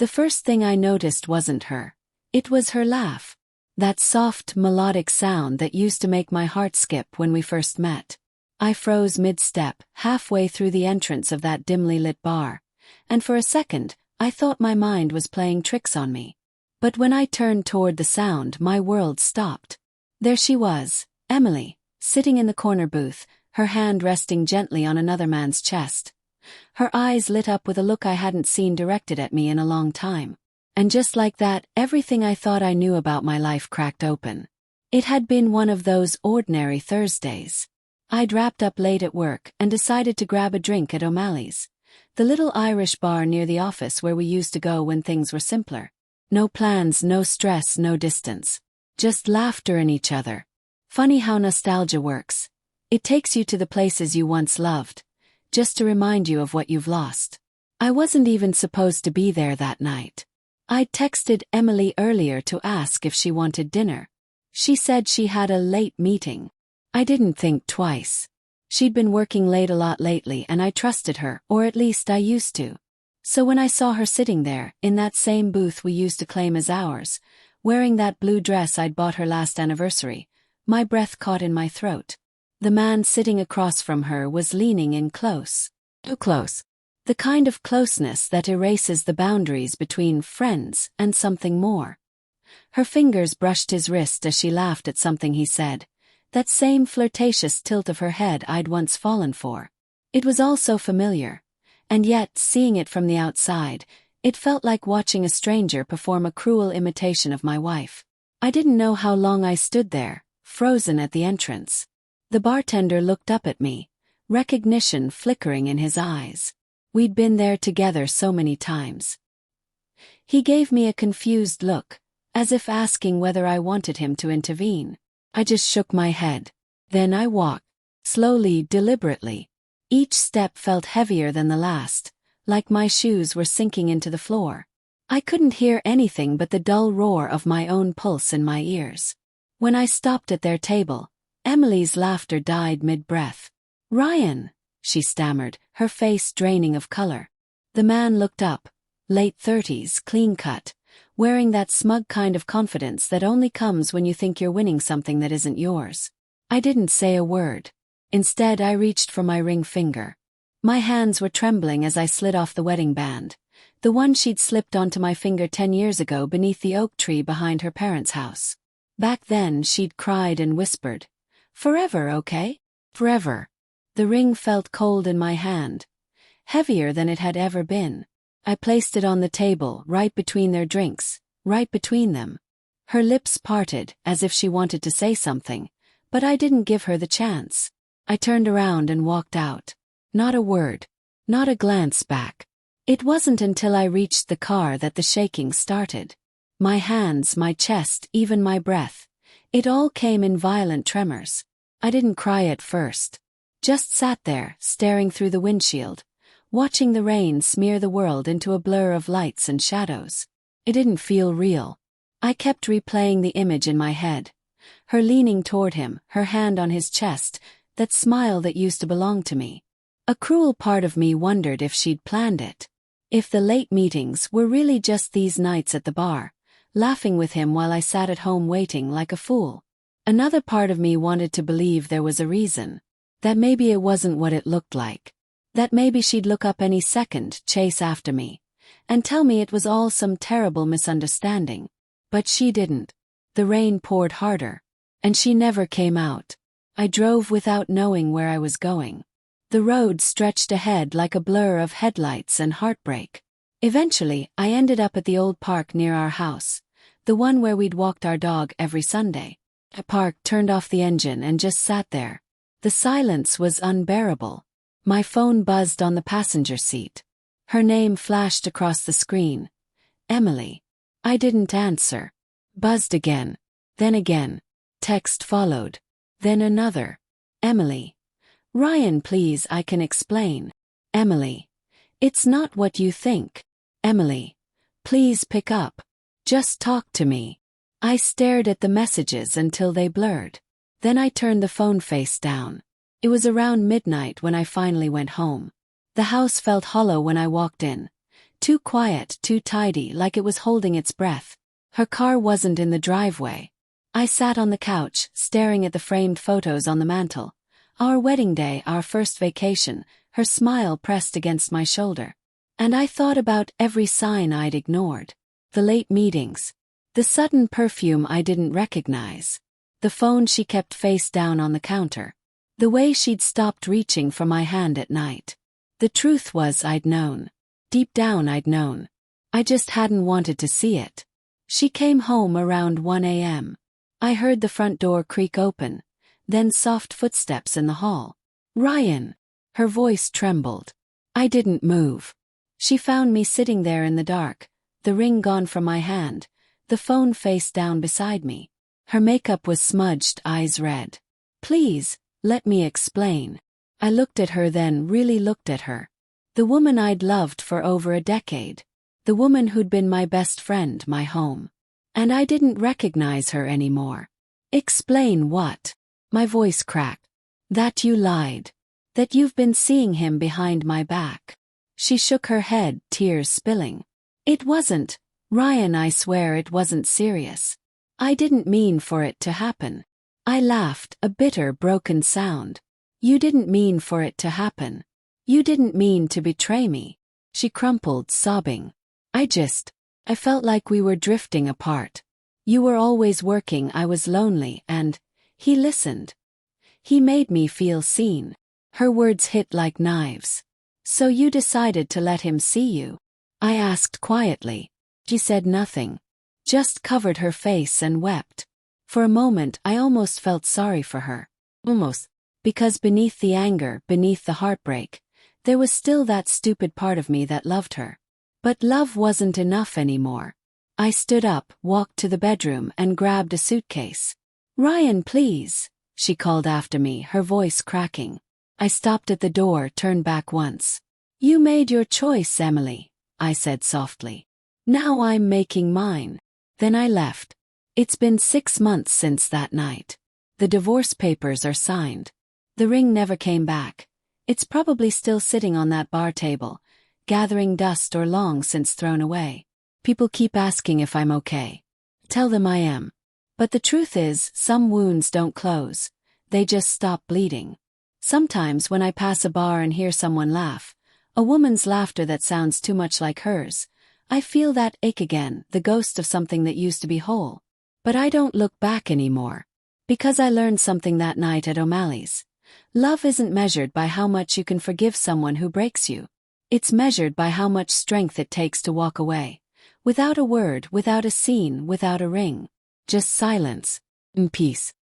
The first thing I noticed wasn't her. It was her laugh. That soft, melodic sound that used to make my heart skip when we first met. I froze mid-step, halfway through the entrance of that dimly lit bar, and for a second, I thought my mind was playing tricks on me. But when I turned toward the sound, my world stopped. There she was, Emily, sitting in the corner booth, her hand resting gently on another man's chest. Her eyes lit up with a look I hadn't seen directed at me in a long time. And just like that, everything I thought I knew about my life cracked open. It had been one of those ordinary Thursdays. I'd wrapped up late at work and decided to grab a drink at O'Malley's, the little Irish bar near the office where we used to go when things were simpler. No plans, no stress, no distance. Just laughter and each other. Funny how nostalgia works. It takes you to the places you once loved, just to remind you of what you've lost. I wasn't even supposed to be there that night. I'd texted Emily earlier to ask if she wanted dinner. She said she had a late meeting. I didn't think twice. She'd been working late a lot lately and I trusted her, or at least I used to. So when I saw her sitting there, in that same booth we used to claim as ours, wearing that blue dress I'd bought her last anniversary, my breath caught in my throat. The man sitting across from her was leaning in close. Too close. The kind of closeness that erases the boundaries between friends and something more. Her fingers brushed his wrist as she laughed at something he said. That same flirtatious tilt of her head I'd once fallen for. It was all so familiar. And yet, seeing it from the outside, it felt like watching a stranger perform a cruel imitation of my wife. I didn't know how long I stood there, frozen at the entrance. The bartender looked up at me, recognition flickering in his eyes. We'd been there together so many times. He gave me a confused look, as if asking whether I wanted him to intervene. I just shook my head. Then I walked, slowly, deliberately. Each step felt heavier than the last, like my shoes were sinking into the floor. I couldn't hear anything but the dull roar of my own pulse in my ears. When I stopped at their table, Emily's laughter died mid-breath. "Ryan," she stammered, her face draining of color. The man looked up, late 30s, clean-cut, wearing that smug kind of confidence that only comes when you think you're winning something that isn't yours. I didn't say a word. Instead, I reached for my ring finger. My hands were trembling as I slid off the wedding band, the one she'd slipped onto my finger 10 years ago beneath the oak tree behind her parents' house. Back then, she'd cried and whispered, "Forever, okay? Forever." The ring felt cold in my hand, heavier than it had ever been. I placed it on the table, right between their drinks, right between them. Her lips parted, as if she wanted to say something, but I didn't give her the chance. I turned around and walked out. Not a word, not a glance back. It wasn't until I reached the car that the shaking started. My hands, my chest, even my breath. It all came in violent tremors. I didn't cry at first. Just sat there, staring through the windshield, watching the rain smear the world into a blur of lights and shadows. It didn't feel real. I kept replaying the image in my head. Her leaning toward him, her hand on his chest, that smile that used to belong to me. A cruel part of me wondered if she'd planned it. If the late meetings were really just these nights at the bar, laughing with him while I sat at home waiting like a fool. Another part of me wanted to believe there was a reason. That maybe it wasn't what it looked like. That maybe she'd look up any second, chase after me, and tell me it was all some terrible misunderstanding. But she didn't. The rain poured harder. And she never came out. I drove without knowing where I was going. The road stretched ahead like a blur of headlights and heartbreak. Eventually, I ended up at the old park near our house, the one where we'd walked our dog every Sunday. I parked, turned off the engine, and just sat there. The silence was unbearable. My phone buzzed on the passenger seat. Her name flashed across the screen. Emily. I didn't answer. Buzzed again. Then again. Text followed. Then another. Emily. Ryan, please, I can explain. Emily. It's not what you think. Emily. Please pick up. Just talk to me. I stared at the messages until they blurred. Then I turned the phone face down. It was around midnight when I finally went home. The house felt hollow when I walked in. Too quiet, too tidy, like it was holding its breath. Her car wasn't in the driveway. I sat on the couch, staring at the framed photos on the mantel. Our wedding day, our first vacation, her smile pressed against my shoulder. And I thought about every sign I'd ignored. The late meetings. The sudden perfume I didn't recognize. The phone she kept face down on the counter. The way she'd stopped reaching for my hand at night. The truth was I'd known. Deep down I'd known. I just hadn't wanted to see it. She came home around 1 a.m. I heard the front door creak open, then soft footsteps in the hall. "Ryan!" Her voice trembled. I didn't move. She found me sitting there in the dark, the ring gone from my hand, the phone face down beside me. Her makeup was smudged, eyes red. "Please, let me explain." I looked at her, then really looked at her. The woman I'd loved for over a decade. The woman who'd been my best friend, my home. And I didn't recognize her anymore. "Explain what?" My voice cracked. "That you lied. That you've been seeing him behind my back." She shook her head, tears spilling. "It wasn't, Ryan, I swear it wasn't serious. I didn't mean for it to happen." I laughed, a bitter, broken sound. "You didn't mean for it to happen. You didn't mean to betray me." She crumpled, sobbing. I felt like we were drifting apart. You were always working, I was lonely, and he listened. He made me feel seen." Her words hit like knives. "So you decided to let him see you?" I asked quietly. She said nothing. Just covered her face and wept. For a moment I almost felt sorry for her. Almost. Because beneath the anger, beneath the heartbreak, there was still that stupid part of me that loved her. But love wasn't enough anymore. I stood up, walked to the bedroom, and grabbed a suitcase. "Ryan, please," she called after me, her voice cracking. I stopped at the door, turned back once. "You made your choice, Emily," I said softly. "Now I'm making mine." Then I left. It's been 6 months since that night. The divorce papers are signed. The ring never came back. It's probably still sitting on that bar table, gathering dust or long since thrown away. People keep asking if I'm okay. Tell them I am. But the truth is, some wounds don't close. They just stop bleeding. Sometimes when I pass a bar and hear someone laugh, a woman's laughter that sounds too much like hers, I feel that ache again, the ghost of something that used to be whole. But I don't look back anymore. Because I learned something that night at O'Malley's. Love isn't measured by how much you can forgive someone who breaks you. It's measured by how much strength it takes to walk away. Without a word, without a scene, without a ring. Just silence. And peace.